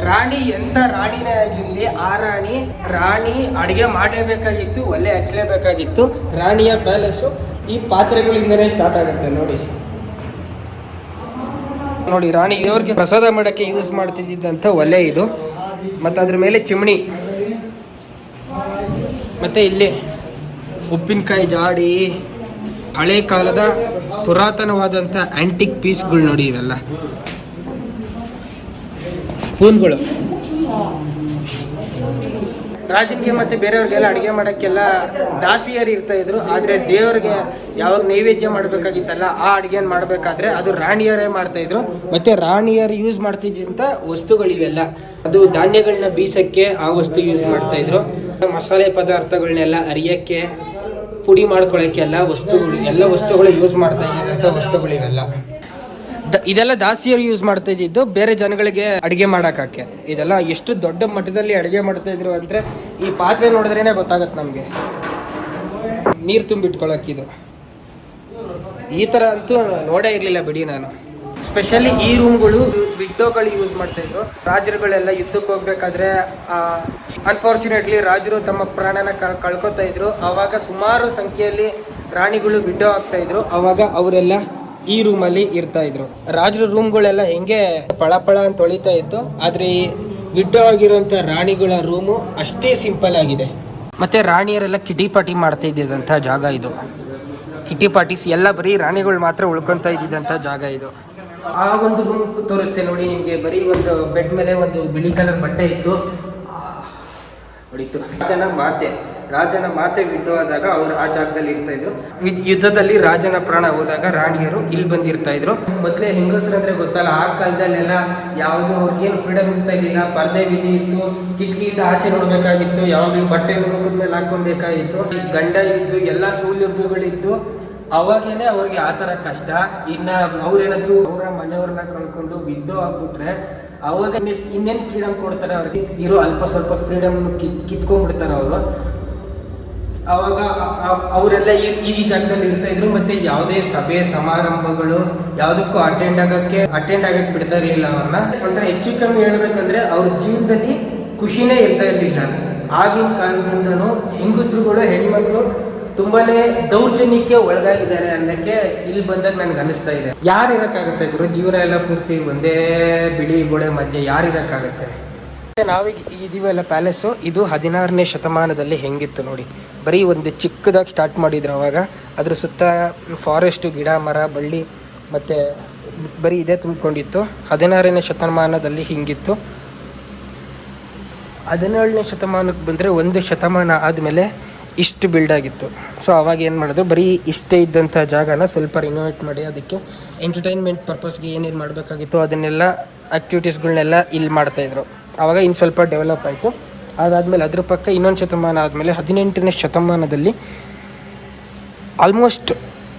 ರಾಣಿ ಎಂತ ರಾಣಿನೇ ಆಗಿರ್ಲಿ, ಆ ರಾಣಿ ಅಡಿಗೆ ಮಾಡಲೇಬೇಕಾಗಿತ್ತು, ಒಲೆ ಹಚ್ಚಲೇಬೇಕಾಗಿತ್ತು. ರಾಣಿಯ ಪ್ಯಾಲೇಸು ಈ ಪಾತ್ರೆಗಳಿಂದನೇ ಸ್ಟಾರ್ಟ್ ಆಗುತ್ತೆ. ನೋಡಿ ರಾಣಿ ದೇವ್ರಿಗೆ ಪ್ರಸಾದ ಮಾಡೋಕ್ಕೆ ಯೂಸ್ ಮಾಡ್ತಿದ್ದಂಥ ಒಲೆ ಇದು. ಮತ್ತು ಅದ್ರ ಮೇಲೆ ಚಿಮಣಿ, ಮತ್ತು ಇಲ್ಲಿ ಉಪ್ಪಿನಕಾಯಿ ಜಾಡಿ, ಹಳೆ ಕಾಲದ ಪುರಾತನವಾದಂಥ ಆಂಟಿಕ್ ಪೀಸ್ಗಳು ನೋಡಿ. ಇವೆಲ್ಲ ಸ್ಪೂನ್ಗಳು. ರಾಜನಿಗೆ ಮತ್ತು ಬೇರೆಯವ್ರಿಗೆಲ್ಲ ಅಡುಗೆ ಮಾಡೋಕ್ಕೆಲ್ಲ ದಾಸಿಯರು ಇರ್ತಾಯಿದ್ರು. ಆದರೆ ದೇವ್ರಿಗೆ ಯಾವಾಗ ನೈವೇದ್ಯ ಮಾಡಬೇಕಾಗಿತ್ತಲ್ಲ, ಆ ಅಡುಗೆನ ಮಾಡಬೇಕಾದ್ರೆ ಅದು ರಾಣಿಯರೇ ಮಾಡ್ತಾಯಿದ್ರು. ಮತ್ತು ರಾಣಿಯರು ಯೂಸ್ ಮಾಡ್ತಿದ್ದಂಥ ವಸ್ತುಗಳಿವೆಲ್ಲ, ಅದು ಧಾನ್ಯಗಳನ್ನ ಬೀಸೋಕ್ಕೆ ಆ ವಸ್ತು ಯೂಸ್ ಮಾಡ್ತಾಯಿದ್ರು. ಮಸಾಲೆ ಪದಾರ್ಥಗಳನ್ನೆಲ್ಲ ಅರಿಯೋಕ್ಕೆ, ಪುಡಿ ಮಾಡ್ಕೊಳ್ಳೋಕ್ಕೆ ಎಲ್ಲ ವಸ್ತುಗಳು ಯೂಸ್ ಮಾಡ್ತಾ ಇದ್ದಂಥ ವಸ್ತುಗಳಿವೆಲ್ಲ. ಇದೆಲ್ಲ ದಾಸಿಯರು ಯೂಸ್ ಮಾಡ್ತಾ ಇದ್ದಿದ್ದು ಬೇರೆ ಜನಗಳಿಗೆ ಅಡುಗೆ ಮಾಡೋಕ್ಕೆ. ಇದೆಲ್ಲ ಎಷ್ಟು ದೊಡ್ಡ ಮಟ್ಟದಲ್ಲಿ ಅಡುಗೆ ಮಾಡ್ತಾ ಇದ್ರು ಅಂದರೆ ಈ ಪಾತ್ರೆ ನೋಡಿದ್ರೇ ಗೊತ್ತಾಗತ್ತೆ ನಮಗೆ. ನೀರು ತುಂಬಿಟ್ಕೊಳ್ಳೋಕ್ಕಿದು ಈ ಥರ ಅಂತೂ ನೋಡೇ ಇರಲಿಲ್ಲ ಬಿಡಿ ನಾನು. ಸ್ಪೆಷಲಿ ಈ ರೂಮ್ಗಳು ವಿಂಡೋಗಳು ಯೂಸ್ ಮಾಡ್ತಾಯಿದ್ರು. ರಾಜರುಗಳೆಲ್ಲ ಯುದ್ಧಕ್ಕೆ ಹೋಗ್ಬೇಕಾದ್ರೆ ಅನ್ಫಾರ್ಚುನೇಟ್ಲಿ ರಾಜರು ತಮ್ಮ ಪ್ರಾಣನ ಕಳ್ಕೊತಾ ಇದ್ರು. ಆವಾಗ ಸುಮಾರು ಸಂಖ್ಯೆಯಲ್ಲಿ ರಾಣಿಗಳು ವಿಂಡೋ ಆಗ್ತಾಯಿದ್ರು. ಆವಾಗ ಅವರೆಲ್ಲ ಈ ರೂಮಲ್ಲಿ ಇರ್ತಾ ಇದ್ರು. ರಾಜರ ರೂಮ್ಗಳೆಲ್ಲ ಹೆಂಗೆ ಪಳಪಳ ಅಂತ ತೊಳಿತಾ ಇತ್ತು, ಆದರೆ ಈ ವಿಡ್ಡೋ ಆಗಿರುವಂಥ ರಾಣಿಗಳ ರೂಮು ಅಷ್ಟೇ ಸಿಂಪಲ್ ಆಗಿದೆ. ಮತ್ತು ರಾಣಿಯರೆಲ್ಲ ಕಿಟಿ ಪಾರ್ಟಿ ಮಾಡ್ತಾ ಇದ್ದಿದ್ದಂಥ ಜಾಗ ಇದು. ಕಿಟಿ ಪಾರ್ಟೀಸ್ ಎಲ್ಲ ಬರೀ ರಾಣಿಗಳು ಮಾತ್ರ ಉಳ್ಕೊತಾ ಇದ್ದಿದ್ದಂಥ ಜಾಗ ಇದು. ಆ ಒಂದು ರೂಮ್ ತೋರಿಸ್ತೇನೆ ನೋಡಿ ನಿಮಗೆ. ಬರೀ ಒಂದು ಬೆಡ್ ಮೇಲೆ ಒಂದು ಬಿಳಿ ಕಲರ್ ಬಟ್ಟೆ ಇತ್ತು, ಹೊಡಿತು. ರಾಜನ ಮಾತೆ ವಿಡ್ಡೋ ಆದಾಗ ಅವರು ಆ ಜಾಗದಲ್ಲಿ ಇರ್ತಾ ಇದ್ರು. ಯುದ್ಧದಲ್ಲಿ ರಾಜನ ಪ್ರಾಣ ಹೋದಾಗ ರಾಣಿಯರು ಇಲ್ಲಿ ಬಂದಿರ್ತಾ ಇದ್ರು. ಮೊದಲೇ ಹೆಂಗಸರು ಅಂದರೆ ಗೊತ್ತಲ್ಲ, ಆ ಕಾಲದಲ್ಲೆಲ್ಲ ಯಾವುದು ಅವ್ರಿಗೇನು ಫ್ರೀಡಮ್ ಇರ್ತಾ ಇರಲಿಲ್ಲ. ಪರ್ದೆ ವಿಧಿ ಇತ್ತು, ಕಿಟಕಿಯಿಂದ ಆಚೆ ನೋಡಬೇಕಾಗಿತ್ತು, ಯಾವಾಗಲೂ ಬಟ್ಟೆ ಮುಖದ ಮೇಲೆ ಹಾಕೊಬೇಕಾಗಿತ್ತು. ಗಂಡ ಇದ್ದು ಎಲ್ಲ ಸೌಲಭ್ಯಗಳಿದ್ದು. ಅವಾಗೇನೆ ಅವ್ರಿಗೆ ಆ ಥರ ಕಷ್ಟ. ಇನ್ನು ಅವ್ರೇನಾದರೂ ಅವರ ಮನೆಯವ್ರನ್ನ ಕಳ್ಕೊಂಡು ವಿಡ್ಡೋ ಆಗ್ಬಿಟ್ರೆ ಅವಾಗ ಇನ್ನೇನು ಫ್ರೀಡಮ್ ಕೊಡ್ತಾರೆ ಅವ್ರಿಗೆ? ಇರೋ ಅಲ್ಪ ಸ್ವಲ್ಪ ಫ್ರೀಡಮ್ ಕಿತ್ಕೊಂಡ್ಬಿಡ್ತಾರೆ ಅವರು. ಆವಾಗ ಅವರೆಲ್ಲ ಈ ಜಾಗದಲ್ಲಿ ಇರ್ತಾ ಇದ್ರು. ಮತ್ತು ಯಾವುದೇ ಸಭೆ ಸಮಾರಂಭಗಳು ಯಾವುದಕ್ಕೂ ಅಟೆಂಡ್ ಆಗಕ್ಕೆ ಬಿಡ್ತಾ ಇರಲಿಲ್ಲ ಅವ್ರನ್ನ. ಒಂಥರ ಹೆಚ್ಚು ಕಮ್ಮಿ ಹೇಳ್ಬೇಕಂದ್ರೆ ಅವ್ರ ಜೀವನದಲ್ಲಿ ಖುಷಿನೇ ಇರ್ತಾ ಇರಲಿಲ್ಲ. ಆಗಿನ ಕಾಲದಿಂದನೂ ಹೆಂಗಸರುಗಳು ಹೆಣ್ಮಕ್ಳು ತುಂಬಾನೇ ದೌರ್ಜನ್ಯಕ್ಕೆ ಒಳಗಾಗಿದ್ದಾರೆ ಅನ್ನೋಕ್ಕೆ ಇಲ್ಲಿ ಬಂದಾಗ ನನಗೆ ಅನಿಸ್ತಾ ಇದೆ. ಯಾರು ಇರೋಕ್ಕಾಗುತ್ತೆ ಗುರು? ಜೀವನ ಎಲ್ಲ ಪೂರ್ತಿ ಒಂದೇ ಬಿಳಿ ಗೋಡೆ ಮಧ್ಯೆ ಯಾರು ಇರೋಕ್ಕಾಗುತ್ತೆ? ನಾವೀಗ ಇದೀವಲ್ಲ ಪ್ಯಾಲೇಸು, ಇದು 16ನೇ ಶತಮಾನದಲ್ಲಿ ಹೆಂಗಿತ್ತು ನೋಡಿ. ಬರೀ ಒಂದು ಚಿಕ್ಕದಾಗಿ ಸ್ಟಾರ್ಟ್ ಮಾಡಿದ್ರು ಅವಾಗ. ಅದ್ರ ಸುತ್ತ ಫಾರೆಸ್ಟು, ಗಿಡ ಮರ ಬಳ್ಳಿ ಮತ್ತು ಬರೀ ಇದೇ ತುಂಬಿಕೊಂಡಿತ್ತು. 16ನೇ ಶತಮಾನದಲ್ಲಿ ಹಿಂಗಿತ್ತು. 17ನೇ ಶತಮಾನಕ್ಕೆ ಬಂದರೆ ಒಂದು ಶತಮಾನ ಆದಮೇಲೆ ಇಷ್ಟು ಬಿಲ್ಡ್ ಆಗಿತ್ತು. ಸೊ ಅವಾಗ ಏನು ಮಾಡೋದು, ಬರೀ ಇಷ್ಟೇ ಇದ್ದಂಥ ಜಾಗನ ಸ್ವಲ್ಪ ರಿನೋವೇಟ್ ಮಾಡಿ ಅದಕ್ಕೆ ಎಂಟರ್ಟೈನ್ಮೆಂಟ್ ಪರ್ಪಸ್ಗೆ ಏನೇನು ಮಾಡಬೇಕಾಗಿತ್ತು ಅದನ್ನೆಲ್ಲ ಆ್ಯಕ್ಟಿವಿಟೀಸ್ಗಳನ್ನೆಲ್ಲ ಇಲ್ಲಿ ಮಾಡ್ತಾಯಿದ್ರು. ಆವಾಗ ಇನ್ನು ಸ್ವಲ್ಪ ಡೆವಲಪ್ ಆಯಿತು. ಅದಾದಮೇಲೆ ಅದ್ರ ಪಕ್ಕ ಇನ್ನೊಂದು ಶತಮಾನ ಆದಮೇಲೆ 18ನೇ ಶತಮಾನದಲ್ಲಿ ಆಲ್ಮೋಸ್ಟ್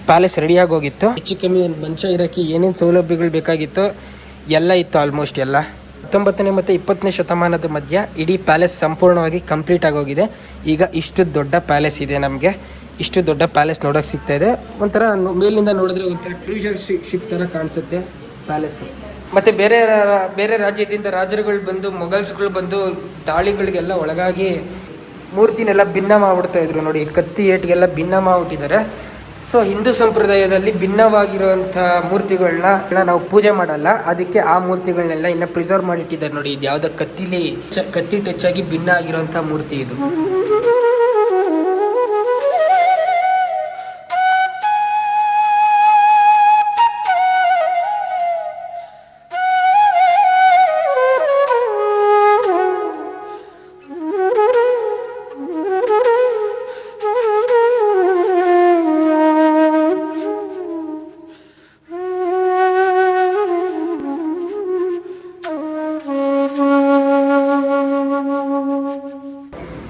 ಪ್ಯಾಲೇಸ್ ರೆಡಿಯಾಗಿ ಹೋಗಿತ್ತು. ಹೆಚ್ಚು ಕಮ್ಮಿ ಒಂದು ಮಂಚ ಇರೋಕ್ಕೆ ಏನೇನು ಸೌಲಭ್ಯಗಳು ಬೇಕಾಗಿತ್ತು ಎಲ್ಲ ಇತ್ತು ಆಲ್ಮೋಸ್ಟ್ ಎಲ್ಲ. 19ನೇ ಮತ್ತು 20ನೇ ಶತಮಾನದ ಮಧ್ಯ ಇಡೀ ಪ್ಯಾಲೇಸ್ ಸಂಪೂರ್ಣವಾಗಿ ಕಂಪ್ಲೀಟ್ ಆಗೋಗಿದೆ. ಈಗ ಇಷ್ಟು ದೊಡ್ಡ ಪ್ಯಾಲೇಸ್ ಇದೆ. ನಮಗೆ ಇಷ್ಟು ದೊಡ್ಡ ಪ್ಯಾಲೇಸ್ ನೋಡೋಕೆ ಸಿಗ್ತಾ ಇದೆ. ಒಂಥರ ಮೇಲಿಂದ ನೋಡಿದ್ರೆ ಒಂಥರ ಕ್ರೂಷರ್ ಶಿಪ್ ಥರ ಕಾಣಿಸುತ್ತೆ ಪ್ಯಾಲೇಸು. ಮತ್ತು ಬೇರೆ ರಾಜ್ಯದಿಂದ ರಾಜರುಗಳು ಬಂದು, ಮೊಘಲ್ಸ್ಗಳು ಬಂದು ದಾಳಿಗಳಿಗೆಲ್ಲ ಒಳಗಾಗಿ ಮೂರ್ತಿನೆಲ್ಲ ಭಿನ್ನ ಮಾಡಿಬಿಡ್ತಾಯಿದ್ರು ನೋಡಿ. ಕತ್ತಿ ಏಟಿಗೆಲ್ಲ ಭಿನ್ನ ಮಾಡಿಬಿಟ್ಟಿದ್ದಾರೆ. ಸೊ ಹಿಂದೂ ಸಂಪ್ರದಾಯದಲ್ಲಿ ಭಿನ್ನವಾಗಿರುವಂಥ ಮೂರ್ತಿಗಳನ್ನ ನಾವು ಪೂಜೆ ಮಾಡಲ್ಲ. ಅದಕ್ಕೆ ಆ ಮೂರ್ತಿಗಳನ್ನೆಲ್ಲ ಇನ್ನು ಪ್ರಿಸರ್ವ್ ಮಾಡಿಟ್ಟಿದ್ದಾರೆ ನೋಡಿ. ಇದು ಯಾವುದೋ ಕತ್ತಿ ಟಚ್ ಆಗಿ ಭಿನ್ನ ಆಗಿರುವಂಥ ಮೂರ್ತಿ ಇದು.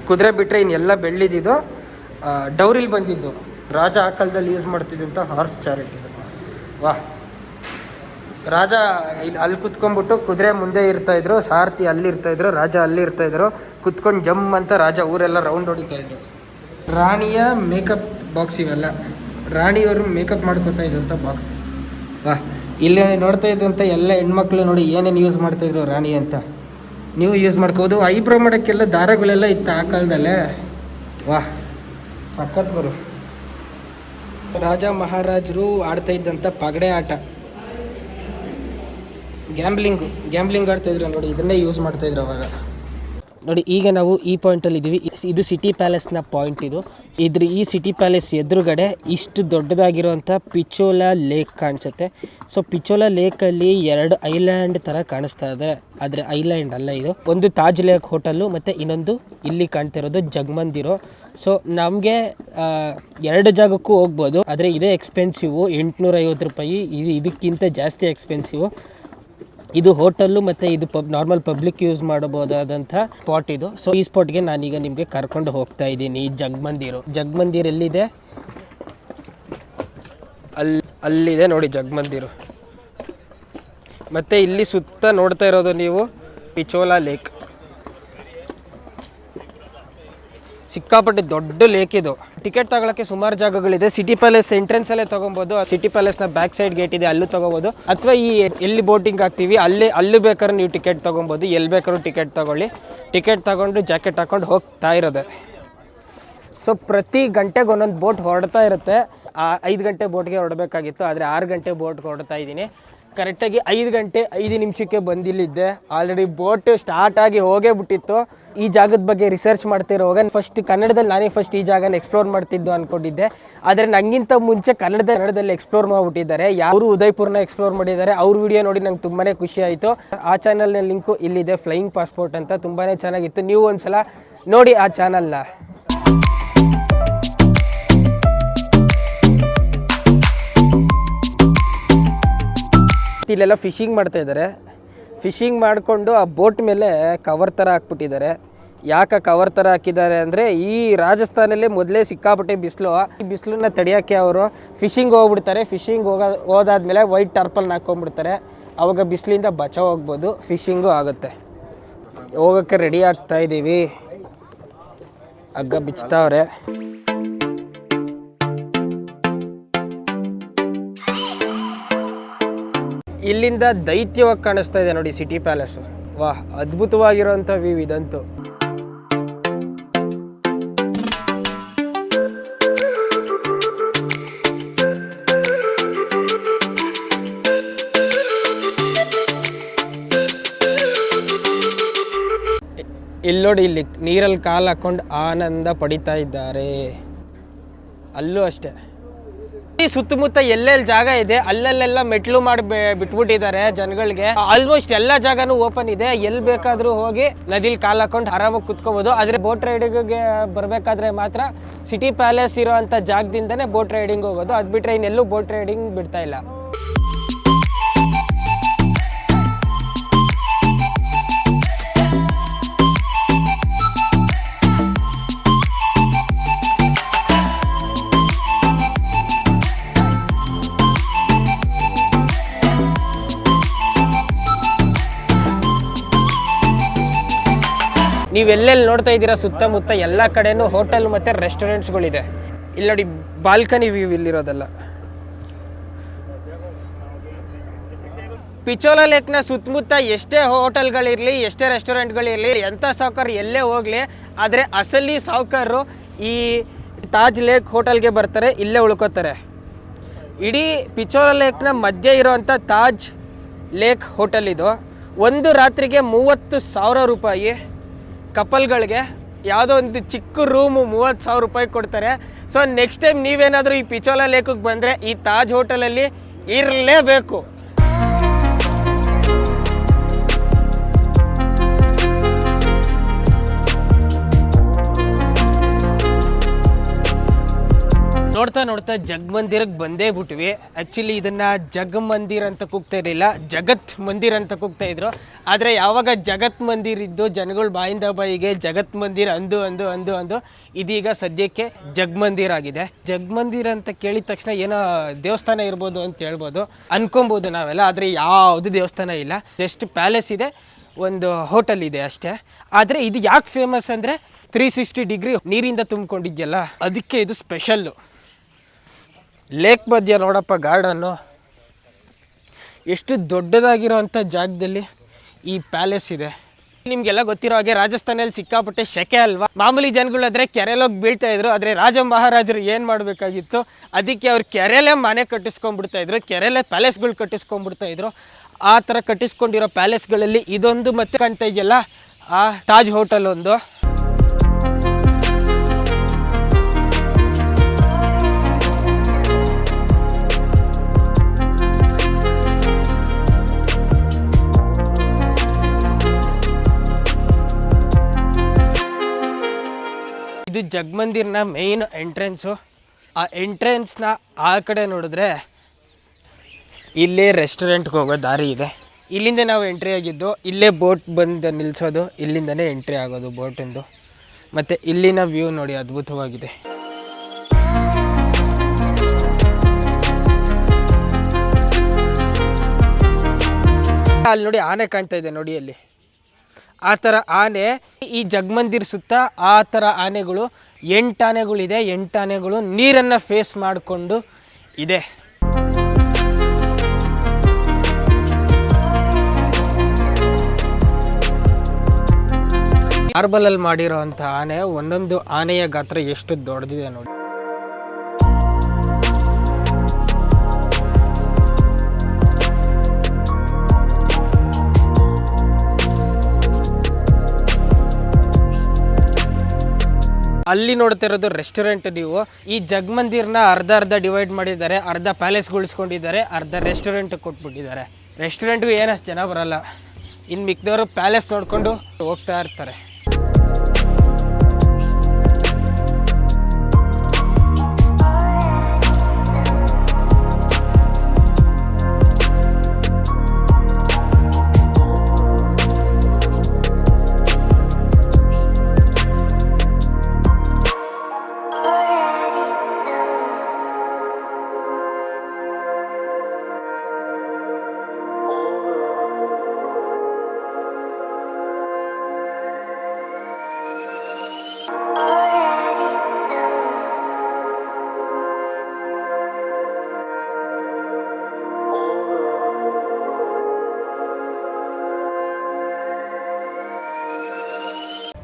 ಕುದುರೆ ಬಿಟ್ಟರೆ ಇನ್ನೆಲ್ಲ ಬೆಳ್ಳಿದ್ದು ಡೌರಿಲ್ ಬಂದಿದ್ದು. ರಾಜ ಆ ಕಾಲದಲ್ಲಿ ಯೂಸ್ ಮಾಡ್ತಿದ್ದಂಥ ಹಾರ್ಸ್ ಚಾರಿಟ್ ಇದು. ವಾಹ್! ರಾಜ ಅಲ್ಲಿ ಕುತ್ಕೊಂಡ್ಬಿಟ್ಟು ಕುದುರೆ ಮುಂದೆ ಇರ್ತಾಯಿದ್ರು, ಸಾರಥಿ ಅಲ್ಲಿ ಇರ್ತಾಯಿದ್ರು, ರಾಜ ಅಲ್ಲಿ ಇರ್ತಾಯಿದ್ರು. ಕುತ್ಕೊಂಡು ಜಮ್ ಅಂತ ರಾಜ ಊರೆಲ್ಲ ರೌಂಡ್ ಹೊಡಿತಾಯಿದ್ರು. ರಾಣಿಯ ಮೇಕಪ್ ಬಾಕ್ಸ್ ಇವೆಲ್ಲ ರಾಣಿಯವರು ಮೇಕಪ್ ಮಾಡ್ಕೊತಾ ಇದ್ದಂಥ ಬಾಕ್ಸ್. ವಾಹ್! ಇಲ್ಲಿ ನೋಡ್ತಾ ಇದ್ದಂಥ ಎಲ್ಲ ಹೆಣ್ಮಕ್ಳು ನೋಡಿ ಏನೇನು ಯೂಸ್ ಮಾಡ್ತಾಯಿದ್ರು ರಾಣಿ ಅಂತ. ನೀವು ಯೂಸ್ ಮಾಡ್ಕೋಬೋದು. ಐಬ್ರೋ ಮಾಡೋಕ್ಕೆಲ್ಲ ದಾರಗಳೆಲ್ಲ ಇತ್ತು ಆ ಕಾಲದಲ್ಲೇ. ವಾಹ್ ಸಖತ್ ಗುರು. ರಾಜ ಮಹಾರಾಜರು ಆಡ್ತಾ ಇದ್ದಂಥ ಪಗಡೆ ಆಟ, ಗ್ಯಾಂಬ್ಲಿಂಗ್ ಆಡ್ತಾಯಿದ್ರು ನೋಡಿ, ಇದನ್ನೇ ಯೂಸ್ ಮಾಡ್ತಾಯಿದ್ರು ಅವಾಗ ನೋಡಿ. ಈಗ ನಾವು ಈ ಪಾಯಿಂಟಲ್ಲಿ ಇದ್ದೀವಿ. ಇದು ಸಿಟಿ ಪ್ಯಾಲೇಸ್ನ ಪಾಯಿಂಟ್. ಈ ಸಿಟಿ ಪ್ಯಾಲೇಸ್ ಎದುರುಗಡೆ ಇಷ್ಟು ದೊಡ್ಡದಾಗಿರುವಂಥ ಪಿಚೋಲಾ ಲೇಕ್ ಕಾಣಿಸುತ್ತೆ. ಸೊ ಪಿಚೋಲಾ ಲೇಕಲ್ಲಿ 2 ಐಲ್ಯಾಂಡ್ ಥರ ಕಾಣಿಸ್ತಾ ಇದೆ, ಆದರೆ ಐಲ್ಯಾಂಡ್ ಅಲ್ಲ ಇದು. ಒಂದು ತಾಜ್ ಲೇಕ್ ಹೋಟೆಲ್ಲು ಮತ್ತು ಇನ್ನೊಂದು ಇಲ್ಲಿ ಕಾಣ್ತಿರೋದು ಜಗಮಂದಿರು. ಸೊ ನಮಗೆ 2 ಜಾಗಕ್ಕೂ ಹೋಗ್ಬೋದು, ಆದರೆ ಇದೇ ಎಕ್ಸ್ಪೆನ್ಸಿವು, 850 ರೂಪಾಯಿ. ಇದಕ್ಕಿಂತ ಜಾಸ್ತಿ ಎಕ್ಸ್ಪೆನ್ಸಿವು. ಇದು ಹೋಟೆಲ್ಲು ಮತ್ತು ಇದು ನಾರ್ಮಲ್ ಪಬ್ಲಿಕ್ ಯೂಸ್ ಮಾಡಬಹುದಾದಂಥ ಸ್ಪಾಟ್ ಇದು. ಸೊ ಈ ಸ್ಪಾಟ್ಗೆ ನಾನೀಗ ನಿಮಗೆ ಕರ್ಕೊಂಡು ಹೋಗ್ತಾ ಇದ್ದೀನಿ. ಜಗಮಂದಿರ್ ಎಲ್ಲಿದೆ? ಅಲ್ಲಿದೆ ನೋಡಿ ಜಗಮಂದಿರು. ಮತ್ತು ಇಲ್ಲಿ ಸುತ್ತ ನೋಡ್ತಾ ಇರೋದು ನೀವು ಪಿಚೋಲಾ ಲೇಕ್. ಸಿಕ್ಕಾಪಟ್ಟೆ ದೊಡ್ಡ ಲೇಕ್ ಇದು. ಟಿಕೆಟ್ ತಗೊಳ್ಳೋಕ್ಕೆ ಸುಮಾರು ಜಾಗಗಳಿದೆ. ಸಿಟಿ ಪ್ಯಾಲೇಸ್ ಎಂಟ್ರೆನ್ಸ್ ಅಲ್ಲೇ ತೊಗೊಬೋದು, ಸಿಟಿ ಪ್ಯಾಲೇಸ್ನ ಬ್ಯಾಕ್ ಸೈಡ್ ಗೇಟ್ ಇದೆ, ಅಲ್ಲೂ ತೊಗೋಬೋದು. ಅಥವಾ ಈ ಎಲ್ಲಿ ಬೋಟಿಂಗ್ ಆಗ್ತೀವಿ ಅಲ್ಲಿ ಬೇಕಾದ್ರೂ ನೀವು ಟಿಕೆಟ್ ತೊಗೊಬೋದು. ಎಲ್ಲಿ ಬೇಕಾದ್ರೂ ಟಿಕೆಟ್ ತೊಗೊಳ್ಳಿ. ಟಿಕೆಟ್ ತೊಗೊಂಡು ಜಾಕೆಟ್ ಹಾಕೊಂಡು ಹೋಗ್ತಾ ಇರೋದೆ. ಸೊ ಪ್ರತಿ ಗಂಟೆಗೆ ಒಂದೊಂದು ಬೋಟ್ ಹೊರಡ್ತಾ ಇರುತ್ತೆ. 5 ಗಂಟೆ ಬೋಟ್ಗೆ ಹೊರಡಬೇಕಾಗಿತ್ತು, ಆದರೆ 6 ಗಂಟೆ ಬೋಟ್ಗೆ ಹೊರಡ್ತಾ ಇದ್ದೀನಿ. ಕರೆಕ್ಟಾಗಿ 5 ಗಂಟೆ 5 ನಿಮಿಷಕ್ಕೆ ಬಂದಿಲ್ಲಿದ್ದೆ. ಆಲ್ರೆಡಿ ಬೋಟ್ ಸ್ಟಾರ್ಟ್ ಆಗಿ ಹೋಗೇ ಬಿಟ್ಟಿತ್ತು. ಈ ಜಾಗದ ಬಗ್ಗೆ ರಿಸರ್ಚ್ ಮಾಡ್ತಿರೋವಾಗ ಕನ್ನಡದಲ್ಲಿ ನಾನೇ ಫಸ್ಟ್ ಈ ಜಾಗನ ಎಕ್ಸ್ಪ್ಲೋರ್ ಮಾಡ್ತಿದ್ದು ಅಂದ್ಕೊಂಡಿದ್ದೆ. ಆದರೆ ನನಗಿಂತ ಮುಂಚೆ ಕನ್ನಡದಲ್ಲಿ ಎಕ್ಸ್ಪ್ಲೋರ್ ಮಾಡಿಬಿಟ್ಟಿದ್ದಾರೆ. ಯಾರು ಉದಯ್ಪುರ್ನ ಎಕ್ಸ್ಪ್ಲೋರ್ ಮಾಡಿದ್ದಾರೆ. ಅವ್ರ ವಿಡಿಯೋ ನೋಡಿ ನಂಗೆ ತುಂಬಾ ಖುಷಿ ಆಯಿತು. ಆ ಚಾನಲ್ನ ಲಿಂಕು ಇಲ್ಲಿದೆ, ಫ್ಲೈಯಿಂಗ್ ಪಾಸ್ಪೋರ್ಟ್ ಅಂತ. ತುಂಬಾ ಚೆನ್ನಾಗಿತ್ತು. ನೀವು ಒಂದ್ಸಲ ನೋಡಿ ಆ ಚಾನಲ್ನ. ಇಲ್ಲೆಲ್ಲ ಫಿಶಿಂಗ್ ಮಾಡ್ತಾ ಇದ್ದಾರೆ. ಫಿಶಿಂಗ್ ಮಾಡಿಕೊಂಡು ಆ ಬೋಟ್ ಮೇಲೆ ಕವರ್ ಥರ ಹಾಕ್ಬಿಟ್ಟಿದ್ದಾರೆ. ಯಾಕೆ ಕವರ್ ಥರ ಹಾಕಿದ್ದಾರೆ ಅಂದರೆ, ಈ ರಾಜಸ್ಥಾನಲ್ಲೇ ಮೊದಲೇ ಸಿಕ್ಕಾಪಟ್ಟೆ ಬಿಸಿಲು. ಈ ಬಿಸಿಲನ್ನ ತಡೆಯೋಕ್ಕೆ ಅವರು ಫಿಶಿಂಗ್ ಹೋಗ್ಬಿಡ್ತಾರೆ. ಫಿಶಿಂಗ್ ಹೋದಾದ್ಮೇಲೆ ವೈಟ್ ಟರ್ಪಲ್ನ ಹಾಕ್ಕೊಂಡ್ಬಿಡ್ತಾರೆ. ಆವಾಗ ಬಿಸಿಲಿಂದ ಬಚಾವ್ ಹೋಗ್ಬೋದು, ಫಿಶಿಂಗು ಆಗುತ್ತೆ. ಹೋಗೋಕ್ಕೆ ರೆಡಿ ಆಗ್ತಾ ಇದ್ದೀವಿ. ಹಗ್ಗ ಬಿಚ್ತಾವ್ರೆ. ಇಲ್ಲಿಂದ ದೈತ್ಯವಾಗಿ ಕಾಣಿಸ್ತಾ ಇದೆ ನೋಡಿ ಸಿಟಿ ಪ್ಯಾಲೇಸು. ವಾಹ್, ಅದ್ಭುತವಾಗಿರೋಂಥ ವ್ಯೂ ಇದಂತೂ. ಇಲ್ಲಿ ನೋಡಿ, ಇಲ್ಲಿ ನೀರಲ್ಲಿ ಕಾಲು ಹಾಕೊಂಡು ಆನಂದ ಪಡಿತಾ ಇದ್ದಾರೆ. ಅಲ್ಲೂ ಅಷ್ಟೇ. ಈ ಸುತ್ತಮುತ್ತ ಎಲ್ಲೆಲ್ಲಿ ಜಾಗ ಇದೆ ಅಲ್ಲೆಲ್ಲ ಮೆಟ್ಲು ಮಾಡಿ ಬಿಟ್ಬಿಟ್ಟಿದ್ದಾರೆ ಜನಗಳಿಗೆ. ಆಲ್ಮೋಸ್ಟ್ ಎಲ್ಲ ಜಾಗನೂ ಓಪನ್ ಇದೆ. ಎಲ್ಲಿ ಬೇಕಾದ್ರೂ ಹೋಗಿ ನದಿಲಿ ಕಾಲು ಹಾಕೊಂಡು ಆರಾಮಾಗಿ ಕುತ್ಕೋಬಹುದು. ಆದ್ರೆ ಬೋಟ್ ರೈಡಿಂಗ್ಗೆ ಬರಬೇಕಾದ್ರೆ ಮಾತ್ರ ಸಿಟಿ ಪ್ಯಾಲೇಸ್ ಇರೋ ಅಂತ ಜಾಗದಿಂದನೇ ಬೋಟ್ ರೈಡಿಂಗ್ ಹೋಗೋದು. ಅದ್ ಬಿಟ್ರೆ ಇನ್ನೆಲ್ಲೂ ಬೋಟ್ ರೈಡಿಂಗ್ ಬಿಡ್ತಾ ಇಲ್ಲ. ನೀವು ಎಲ್ಲೆಲ್ಲಿ ನೋಡ್ತಾ ಇದ್ದೀರಾ ಸುತ್ತಮುತ್ತ ಎಲ್ಲ ಕಡೆನೂ ಹೋಟೆಲ್ ಮತ್ತು ರೆಸ್ಟೋರೆಂಟ್ಸ್ಗಳಿದೆ. ಇಲ್ಲಿ ನೋಡಿ ಬಾಲ್ಕನಿ ವ್ಯೂ ಇಲ್ಲಿರೋದಲ್ಲ. ಪಿಚೋಲಾ ಲೇಕ್ನ ಸುತ್ತಮುತ್ತ ಎಷ್ಟೇ ಹೋಟೆಲ್ಗಳಿರಲಿ, ಎಷ್ಟೇ ರೆಸ್ಟೋರೆಂಟ್ಗಳಿರಲಿ, ಎಂಥ ಸಾವುಕಾರ ಎಲ್ಲೇ ಹೋಗಲಿ, ಆದರೆ ಅಸಲಿ ಸಾವುಕಾರರು ಈ ತಾಜ್ ಲೇಕ್ ಹೋಟೆಲ್ಗೆ ಬರ್ತಾರೆ, ಇಲ್ಲೇ ಉಳ್ಕೋತಾರೆ. ಇಡೀ ಪಿಚೋಲಾ ಲೇಕ್ನ ಮಧ್ಯೆ ಇರೋವಂಥ ತಾಜ್ ಲೇಕ್ ಹೋಟೆಲ್ ಇದು. ಒಂದು ರಾತ್ರಿಗೆ 30,000 ರೂಪಾಯಿ. ಕಪಲ್ಗಳಿಗೆ ಯಾವುದೋ ಒಂದು ಚಿಕ್ಕ ರೂಮು 30,000 ರೂಪಾಯಿ ಕೊಡ್ತಾರೆ. ಸೊ ನೆಕ್ಸ್ಟ್ ಟೈಮ್ ನೀವೇನಾದರೂ ಈ ಪಿಚೋಲಾ ಲೇಕಿಗೆ ಬಂದರೆ ಈ ತಾಜ್ ಹೋಟೆಲಲ್ಲಿ ಇರಲೇಬೇಕು. ನೋಡ್ತಾ ನೋಡ್ತಾ ಜಗಮಂದಿರಕ್ಕೆ ಬಂದೇ ಬಿಟ್ವಿ. ಆ್ಯಕ್ಚುಲಿ ಇದನ್ನು ಜಗಮಂದಿರ್ ಅಂತ ಕೂಗ್ತಾ ಇರಲಿಲ್ಲ, ಜಗತ್ ಮಂದಿರ್ ಅಂತ ಕೂಗ್ತಾ ಇದ್ರು. ಆದರೆ ಯಾವಾಗ ಜಗತ್ ಮಂದಿರ್ ಇದ್ದು ಜನಗಳು ಬಾಯಿಂದ ಬಾಯಿಗೆ ಜಗತ್ ಮಂದಿರ್ ಅಂದು ಅಂದು ಅಂದು ಅಂದು ಇದೀಗ ಸದ್ಯಕ್ಕೆ ಜಗಮಂದಿರ್ ಆಗಿದೆ. ಜಗಮಂದಿರ್ ಅಂತ ಕೇಳಿದ ತಕ್ಷಣ ಏನೋ ದೇವಸ್ಥಾನ ಇರ್ಬೋದು ಅಂತ ಹೇಳ್ಬೋದು, ಅನ್ಕೊಬೋದು ನಾವೆಲ್ಲ. ಆದರೆ ಯಾವುದು ದೇವಸ್ಥಾನ ಇಲ್ಲ, ಜಸ್ಟ್ ಪ್ಯಾಲೇಸ್ ಇದೆ, ಒಂದು ಹೋಟೆಲ್ ಇದೆ ಅಷ್ಟೇ. ಆದರೆ ಇದು ಯಾಕೆ ಫೇಮಸ್ ಅಂದರೆ 360 ಡಿಗ್ರಿ ನೀರಿಂದ ತುಂಬಿಕೊಂಡಿದ್ಯಲ್ಲ, ಅದಕ್ಕೆ ಇದು ಸ್ಪೆಷಲ್ಲು. ಲೇಕ್ ಮಧ್ಯ ನೋಡಪ್ಪ ಗಾರ್ಡನ್ನು, ಎಷ್ಟು ದೊಡ್ಡದಾಗಿರೋ ಅಂಥ ಜಾಗದಲ್ಲಿ ಈ ಪ್ಯಾಲೇಸ್ ಇದೆ. ನಿಮ್ಗೆಲ್ಲ ಗೊತ್ತಿರೋ ಹಾಗೆ ರಾಜಸ್ಥಾನಲ್ಲಿ ಸಿಕ್ಕಾಪಟ್ಟೆ ಶೆಕೆ ಅಲ್ವಾ. ಮಾಮೂಲಿ ಜನಗಳಾದ್ರೆ ಕೆರೆಲೋಗಿ ಬೀಳ್ತಾ ಇದ್ರು. ಆದರೆ ರಾಜ ಮಹಾರಾಜರು ಏನು ಮಾಡಬೇಕಾಗಿತ್ತು, ಅದಕ್ಕೆ ಅವ್ರು ಕೆರೆಯಲ್ಲೇ ಮನೆ ಕಟ್ಟಿಸ್ಕೊಂಡ್ಬಿಡ್ತಾ ಇದ್ರು, ಕೆರೆಯಲ್ಲೇ ಪ್ಯಾಲೇಸ್ಗಳು ಕಟ್ಟಿಸ್ಕೊಂಡ್ಬಿಡ್ತಾ ಇದ್ರು. ಆ ಥರ ಕಟ್ಟಿಸ್ಕೊಂಡಿರೋ ಪ್ಯಾಲೇಸ್ಗಳಲ್ಲಿ ಇದೊಂದು ಮತ್ತೆ ಕಾಣ್ತಾ ಇದೆಯಲ್ಲ, ಆ ತಾಜ್ ಹೋಟೆಲ್ ಒಂದು. ಇದು ಜಗಮಂದಿರ್ನ ಮೇನ್ ಎಂಟ್ರೆನ್ಸು. ಆ ಎಂಟ್ರೆನ್ಸ್ನ ಆ ಕಡೆ ನೋಡಿದ್ರೆ ಇಲ್ಲೇ ರೆಸ್ಟೋರೆಂಟ್ಗೆ ಹೋಗೋ ದಾರಿ ಇದೆ. ಇಲ್ಲಿಂದ ನಾವು ಎಂಟ್ರಿ ಆಗಿದ್ದು. ಇಲ್ಲೇ ಬೋಟ್ ಬಂದು ನಿಲ್ಲಿಸೋದು, ಇಲ್ಲಿಂದನೇ ಎಂಟ್ರಿ ಆಗೋದು ಬೋಟಿಂದು. ಮತ್ತು ಇಲ್ಲಿನ ವ್ಯೂ ನೋಡಿ, ಅದ್ಭುತವಾಗಿದೆ. ಅಲ್ಲಿ ನೋಡಿ ಆನೆ ಕಾಣ್ತಾ ಇದೆ ನೋಡಿ, ಅಲ್ಲಿ ಆ ಥರ ಆನೆ ಈ ಜಗಮಂದಿರ್ ಸುತ್ತ ಆ ಥರ ಆನೆಗಳು 8 ಆನೆಗಳಿದೆ. 8 ಆನೆಗಳು ನೀರನ್ನು ಫೇಸ್ ಮಾಡಿಕೊಂಡು ಇದೆ. ಮಾರ್ಬಲಲ್ಲಿ ಮಾಡಿರೋ ಅಂಥ ಆನೆ, ಒಂದೊಂದು ಆನೆಯ ಗಾತ್ರ ಎಷ್ಟು ದೊಡ್ಡದಿದೆ ನೋಡಿ. ಅಲ್ಲಿ ನೋಡ್ತಾ ಇರೋದು ರೆಸ್ಟೋರೆಂಟ್. ನೀವು ಈ ಜಗಮಂದಿರ್ನ ಅರ್ಧ ಡಿವೈಡ್ ಮಾಡಿದ್ದಾರೆ. ಅರ್ಧ ಪ್ಯಾಲೇಸ್ಗೊಳಿಸ್ಕೊಂಡಿದ್ದಾರೆ, ಅರ್ಧ ರೆಸ್ಟೋರೆಂಟ್ ಕೊಟ್ಬಿಟ್ಟಿದ್ದಾರೆ. ರೆಸ್ಟೋರೆಂಟ್ಗೂ ಏನಷ್ಟು ಜನ ಬರಲ್ಲ. ಇನ್ನು ಮಿಕ್ದವರು ಪ್ಯಾಲೇಸ್ ನೋಡಿಕೊಂಡು ಹೋಗ್ತಾ ಇರ್ತಾರೆ.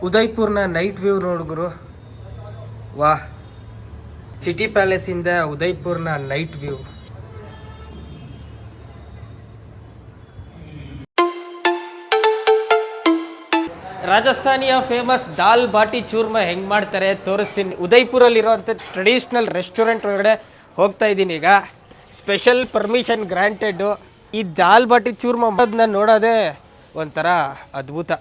ಉದಯ್ಪುರ್ನ ನೈಟ್ ವ್ಯೂ ನೋಡಿದ್ರು. ವಾಹ್, ಸಿಟಿ ಪ್ಯಾಲೇಸಿಂದ ಉದಯ್ಪುರ್ನ ನೈಟ್ ವ್ಯೂ. ರಾಜಸ್ಥಾನಿಯ ಫೇಮಸ್ ದಾಲ್ ಬಾಟಿ ಚೂರ್ಮ ಹೆಂಗೆ ಮಾಡ್ತಾರೆ ತೋರಿಸ್ತೀನಿ. ಉದಯ್ಪುರಲ್ಲಿರೋಂಥ ಟ್ರೆಡಿಷ್ನಲ್ ರೆಸ್ಟೋರೆಂಟ್ ಒಳಗಡೆ ಹೋಗ್ತಾ ಇದ್ದೀನಿ ಈಗ. Special permission granted. ಈ ದಾಲ್ ಬಾಟಿ ಚೂರ್ಮ ಅದನ್ನ ನೋಡೋದೇ ಒಂಥರ ಅದ್ಭುತ.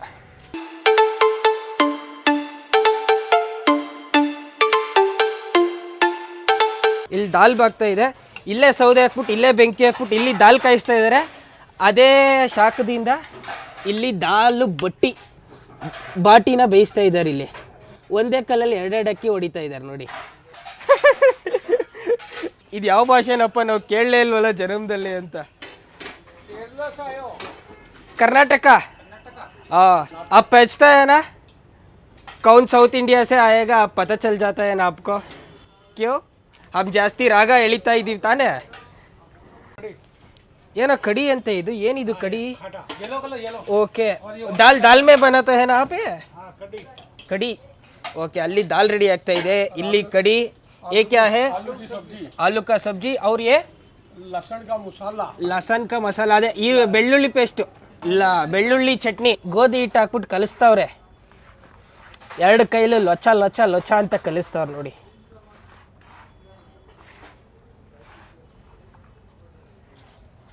ಇಲ್ಲಿ ದಾಲ್ ಬಾಗ್ತಾ ಇದೆ. ಇಲ್ಲೇ ಸೌದೆ ಹಾಕ್ಬಿಟ್ಟು ಇಲ್ಲೇ ಬೆಂಕಿ ಹಾಕ್ಬಿಟ್ಟು ಇಲ್ಲಿ ದಾಲ್ ಕಾಯಿಸ್ತಾ ಇದ್ದಾರೆ. ಅದೇ ಶಾಖದಿಂದ ಇಲ್ಲಿ ದಾಲು ಬಾಟಿನ ಬೇಯಿಸ್ತಾ ಇದ್ದಾರೆ. ಇಲ್ಲಿ ಒಂದೇ ಕಲ್ಲಲ್ಲಿ 2 ಅಕ್ಕಿ ಹೊಡಿತಾ ಇದ್ದಾರೆ ನೋಡಿ. ಇದು ಯಾವ ಭಾಷೆನಪ್ಪ, ನಾವು ಕೇಳಲೇ ಇಲ್ವಲ್ಲ ಜನ್ಮದಲ್ಲಿ ಅಂತ. कर्नाटक आप पहचता है ना, कौन साउथ इंडिया से आएगा आप पता चल जाता है ना आपको. क्यों हम ಜಾಸ್ತಿ ರಾಗ ಎಳಿತಾ ಇದೀವಿ ತಾನೆ. ಏನೋ ಕಡಿ ಅಂತ ಇದು, ಏನಿದು ಕಡಿ? ಓಕೆ, ದಾಲ್ ಮೇ ಬನಾತಾ है ना आप ಕಡಿ. ಓಕೆ, ಅಲ್ಲಿ ದಾಲ್ ರೆಡಿ ಆಗ್ತಾ ಇದೆ, ಇಲ್ಲಿ ಕಡಿ. ये क्या है? आलू का सब्जी. और ये ಲಸನ್ ಕಾ ಮಸಾಲ. ಅದೇ ಈ ಬೆಳ್ಳುಳ್ಳಿ ಪೇಸ್ಟ್ ಇಲ್ಲ, ಬೆಳ್ಳುಳ್ಳಿ ಚಟ್ನಿ. ಗೋಧಿ ಹಿಟ್ಟು ಹಾಕ್ಬಿಟ್ಟು ಕಲಿಸ್ತವ್ರೆ. 2 ಕೈಲು ಲೊಚ್ಚ ಲೊಚ್ಚ ಲೊಚ್ಚ ಅಂತ ಕಲಿಸ್ತವ್ರೆ ನೋಡಿ.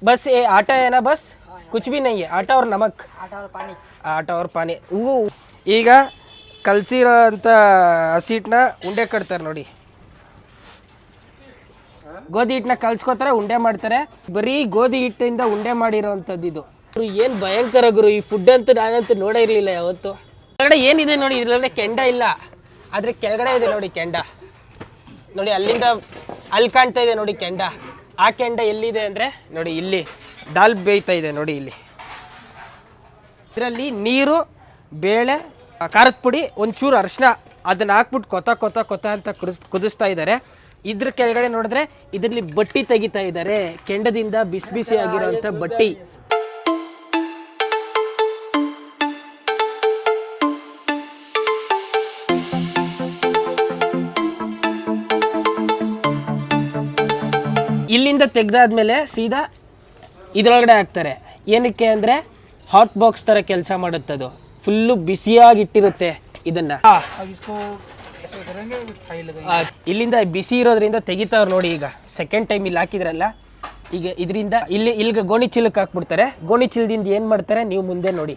बस ये आटा है ना, बस कुछ भी नहीं है. आटा और नमक, आटा और पानी. ಈಗ ಕಲಸಿರೋ ಅಂತ ಹಸಿಟ್ಟನ್ನ ಉಂಡೆ ಕಟ್ತಾರೆ ನೋಡಿ. ಗೋಧಿ ಹಿಟ್ಟನ್ನ ಕಲ್ಸ್ಕೊತಾರೆ, ಉಂಡೆ ಮಾಡ್ತಾರೆ. ಬರೀ ಗೋಧಿ ಹಿಟ್ಟಿಂದ ಉಂಡೆ ಮಾಡಿರೋವಂಥದ್ದು ಇದು. ಏನು ಭಯಂಕರ ಗುರು ಈ ಫುಡ್ ಅಂತ ನಾನಂತೂ ನೋಡೇ ಇರಲಿಲ್ಲ ಯಾವತ್ತು. ಕೆಳಗಡೆ ಏನಿದೆ ನೋಡಿ, ಇದ್ರೊಳಗಡೆ ಕೆಂಡ ಇಲ್ಲ, ಆದರೆ ಕೆಳಗಡೆ ಇದೆ ನೋಡಿ ಕೆಂಡ. ನೋಡಿ ಅಲ್ಲಿಂದ ಅಲ್ಲಿ ಕಾಣ್ತಾ ಇದೆ ನೋಡಿ ಕೆಂಡ. ಆ ಕೆಂಡ ಎಲ್ಲಿದೆ ಅಂದರೆ ನೋಡಿ, ಇಲ್ಲಿ ದಾಲ್ ಬೇಯ್ತಾ ಇದೆ ನೋಡಿ. ಇಲ್ಲಿ ಇದರಲ್ಲಿ ನೀರು, ಬೇಳೆ, ಖಾರದ ಪುಡಿ, ಒಂಚೂರು ಅರಿಶಿನ ಅದನ್ನು ಹಾಕ್ಬಿಟ್ಟು ಕೊತ ಅಂತ ಕುದಿಸ್ತಾ ಇದ್ದಾರೆ. ಇದ್ರ ಕೆಳಗಡೆ ನೋಡಿದ್ರೆ ಇದರಲ್ಲಿ ಬಟ್ಟಿ ತೆಗಿತಾ ಇದ್ದಾರೆ, ಕೆಂಡದಿಂದ ಬಿಸಿ ಆಗಿರೋಂಥ ಬಟ್ಟಿ. ಇಲ್ಲಿಂದ ತೆಗ್ದಾದ್ಮೇಲೆ ಸೀದಾ ಇದರೊಳಗಡೆ ಹಾಕ್ತಾರೆ. ಏನಕ್ಕೆ ಅಂದರೆ ಹಾಟ್ ಬಾಕ್ಸ್ ಥರ ಕೆಲಸ ಮಾಡುತ್ತದು. ಫುಲ್ಲು ಬಿಸಿಯಾಗಿಟ್ಟಿರುತ್ತೆ ಇದನ್ನು. ಇಲ್ಲಿಂದ ಬಿಸಿ ಇರೋದ್ರಿಂದ ತೆಗಿತಾವ್ರು ನೋಡಿ. ಈಗ ಸೆಕೆಂಡ್ ಟೈಮ್ ಇಲ್ಲಿ ಹಾಕಿದ್ರಲ್ಲ, ಈಗ ಇದರಿಂದ ಇಲ್ಲಿಗೆ ಗೋಣಿ ಚೀಲಕ್ಕೆ ಹಾಕ್ಬಿಡ್ತಾರೆ. ಗೋಣಿ ಚೀಲದಿಂದ ಏನು ಮಾಡ್ತಾರೆ ನೀವು ಮುಂದೆ ನೋಡಿ.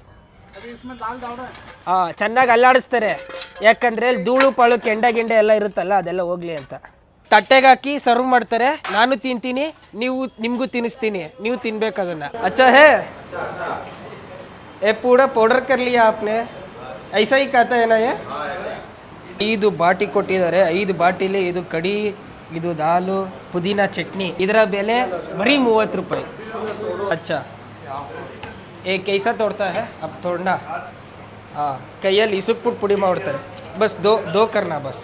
ಚೆನ್ನಾಗಿ ಅಲ್ಲಾಡಿಸ್ತಾರೆ, ಯಾಕಂದರೆ ಧೂಳು ಪಾಳು ಕೆಂಡ ಗಿಂಡೆ ಎಲ್ಲ ಇರುತ್ತಲ್ಲ ಅದೆಲ್ಲ ಹೋಗ್ಲಿ ಅಂತ. ತಟ್ಟೆಗೆ ಹಾಕಿ ಸರ್ವ್ ಮಾಡ್ತಾರೆ. ನಾನು ತಿಂತೀನಿ, ನಿಮಗೂ ತಿನ್ನಿಸ್ತೀನಿ, ನೀವು ತಿನ್ಬೇಕು ಅದನ್ನು. ಅಚ್ಚಾ ಹೇ ए पूरा पाउडर कर लिया आपने, ऐसा ही कहता है ना ये. 5 ಬಾಟಿ ಕೊಟ್ಟಿದ್ದಾರೆ. 5 ಬಾಟಿಲಿ ಇದು ಕಡಿ, ಇದು ದಾಲು, ಪುದೀನ ಚಟ್ನಿ. ಇದರ ಬೆಲೆ ಬರೀ 30 ರೂಪಾಯಿ. अच्छा एक कैसा तोड़ता है अब तोड़ना. ಕೈಯಲ್ಲಿ ಇಸುಕ್ಬಿಟ್ಟು ಪುಡಿ ಮಾಡ್ತಾರೆ. ಬಸ್ ದೋ ಕರ್ನಾ ಬಸ್.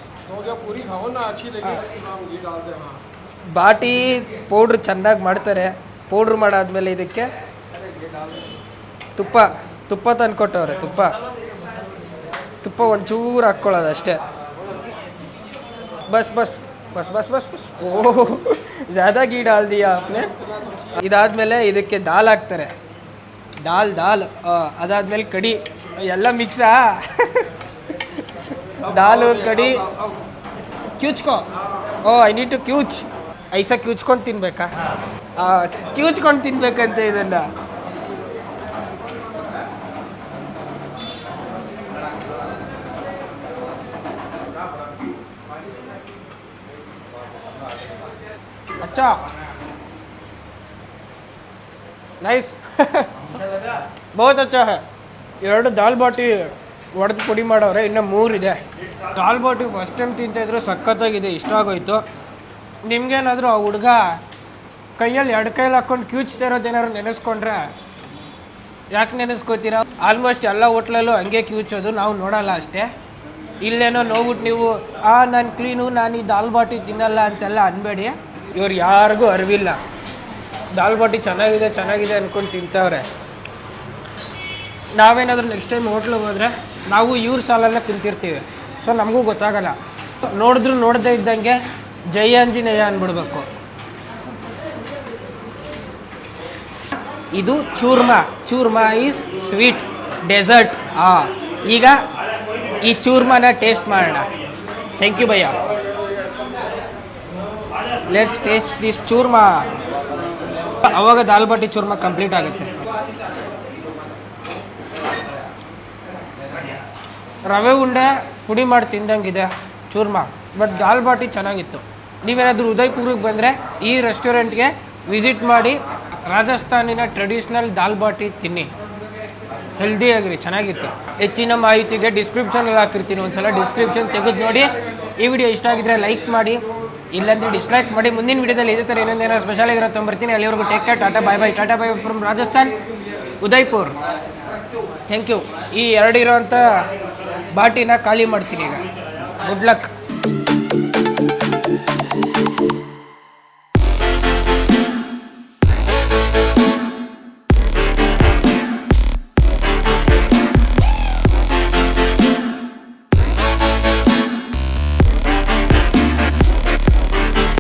ಬಾಟಿ ಪೌಡ್ರ್ ಚೆನ್ನಾಗಿ ಮಾಡ್ತಾರೆ. ಪೌಡ್ರ್ ಮಾಡಾದ್ಮೇಲೆ ಇದಕ್ಕೆ ತುಪ್ಪ ತಂದ್ಕೊಟ್ಟವ್ರೆ. ತುಪ್ಪ ಒಂಚೂರು ಹಾಕ್ಕೊಳ್ಳೋದು ಅಷ್ಟೇ. ಬಸ್ ಬಸ್ ಬಸ್ ಬಸ್ ಬಸ್ ಬಸ್ ಓಹ್ ಜ್ಯಾದಾ ಗೀ ಡಾಲ್ ದಿಯಾ आपने. ಇದಾದ್ಮೇಲೆ ಇದಕ್ಕೆ ದಾಲ್ ಹಾಕ್ತಾರೆ. ದಾಲ್ ಅದಾದ್ಮೇಲೆ ಕಡಿ ಎಲ್ಲ ಮಿಕ್ಸಾ. ದಾಲು ಕಡಿ ಕ್ಯೂಚ್ಕೊ. ಐ ನೀಡ್ ಟು ಕ್ಯೂಚ್. ಐಸಾ ಕ್ಯೂಚ್ಕೊಂಡು ತಿನ್ಬೇಕಾ? ಕ್ಯೂಚ್ಕೊಂಡು ತಿನ್ಬೇಕಂತೆ ಇದನ್ನು. अच्छा नाइस बहुत अच्छा है. 2 ದಾಲ್ ಬಾಟಿ ಒಡೆದು ಪುಡಿ ಮಾಡವ್ರೆ, ಇನ್ನು 3 ಇದೆ. ದಾಲ್ ಬಾಟಿ ಫಸ್ಟ್ ಟೈಮ್ ತಿಂತಾಯಿದ್ರು, ಸಖತ್ತಾಗಿದೆ, ಇಷ್ಟ ಆಗೋಯ್ತು. ನಿಮ್ಗೇನಾದರೂ ಆ ಹುಡುಗ ಕೈಯಲ್ಲಿ 2 ಕೈಯಲ್ಲಿ ಹಾಕ್ಕೊಂಡು ಕ್ಯೂಚ್ತಾ ಇರೋದೇನಾದ್ರು ನೆನೆಸ್ಕೊಂಡ್ರೆ ಯಾಕೆ ನೆನೆಸ್ಕೋತೀರಾ? ಆಲ್ಮೋಸ್ಟ್ ಎಲ್ಲ ಹೋಟ್ಲಲ್ಲೂ ಹಂಗೆ ಕ್ಯೂಚೋದು, ನಾವು ನೋಡೋಲ್ಲ ಅಷ್ಟೇ. ಇಲ್ಲೇನೋ ನೋಡ್ಬಿಟ್ಟು ನೀವು ನಾನು ಕ್ಲೀನು, ನಾನು ಈ ದಾಲ್ ಬಾಟಿ ತಿನ್ನಲ್ಲ ಅಂತೆಲ್ಲ ಅನ್ಬೇಡಿ. ಇವ್ರು ಯಾರಿಗೂ ಅರಿವಿಲ್ಲ. ದಾಲ್ ಬಾಟಿ ಚೆನ್ನಾಗಿದೆ ಅಂದ್ಕೊಂಡು ತಿಂತವ್ರೆ. ನಾವೇನಾದರೂ ನೆಕ್ಸ್ಟ್ ಟೈಮ್ ಹೋಟ್ಲಿಗೆ ಹೋದರೆ ನಾವು ಇವ್ರ ಸಾಲಲ್ಲೇ ತಿಂತಿರ್ತೀವಿ. ಸೊ ನಮಗೂ ಗೊತ್ತಾಗಲ್ಲ. ನೋಡದೇ ಇದ್ದಂಗೆ ಜೈ ಆಂಜನೇಯ ಅಂದ್ಬಿಡ್ಬೇಕು. ಇದು ಚೂರ್ಮಾ ಈಸ್ ಸ್ವೀಟ್ ಡೆಸರ್ಟ್. ಈಗ ಈ ಚೂರ್ಮಾನ ಟೇಸ್ಟ್ ಮಾಡೋಣ. ಥ್ಯಾಂಕ್ ಯು ಭಯ್ಯ. Let's taste this churma. ಅವಾಗ ದಾಲ್ ಬಾಟಿ ಚೂರ್ಮಾ ಕಂಪ್ಲೀಟ್ ಆಗುತ್ತೆ. ರವೆ ಉಂಡೆ ಪುಡಿ ಮಾಡಿ ತಿಂದಂಗಿದೆ ಚೂರ್ಮಾ, ಬಟ್ ದಾಲ್ ಬಾಟಿ ಚೆನ್ನಾಗಿತ್ತು. ನೀವೇನಾದರೂ ಉದಯ್ಪುರಿಗೆ ಬಂದರೆ ಈ ರೆಸ್ಟೋರೆಂಟ್ಗೆ ವಿಸಿಟ್ ಮಾಡಿ ರಾಜಸ್ಥಾನಿನ ಟ್ರೆಡಿಷ್ನಲ್ ದಾಲ್ ಬಾಟಿ ತಿನ್ನಿ. ಹೆಲ್ದಿಯಾಗಿರಿ, ಚೆನ್ನಾಗಿತ್ತು. ಹೆಚ್ಚಿನ ಮಾಹಿತಿಗೆ ಡಿಸ್ಕ್ರಿಪ್ಷನಲ್ಲಿ ಹಾಕಿರ್ತೀನಿ. ಒಂದ್ಸಲ ಡಿಸ್ಕ್ರಿಪ್ಷನ್ ತೆಗೆದು ನೋಡಿ. ಈ ವಿಡಿಯೋ ಇಷ್ಟ ಆಗಿದ್ರೆ ಲೈಕ್ ಮಾಡಿ, ಇಲ್ಲಾಂದರೆ ಡಿಸ್ಲೈಕ್ ಮಾಡಿ. ಮುಂದಿನ ವಿಡಿಯೋದಲ್ಲಿ ಇದೇ ಥರ ಇನ್ನೊಂದೇನೋ ಸ್ಪೆಷಲ್ ಆಗಿರೋ ತೊಗೊಂಬರ್ತೀನಿ. ಅಲ್ಲಿವರೆಗೂ take care. Tata bye from Rajasthan, Udaipur. Thank you. ಈ 2 ಇರೋವಂಥ ಬಾಟಿನ ಖಾಲಿ ಮಾಡ್ತೀನಿ ಈಗ. Good luck.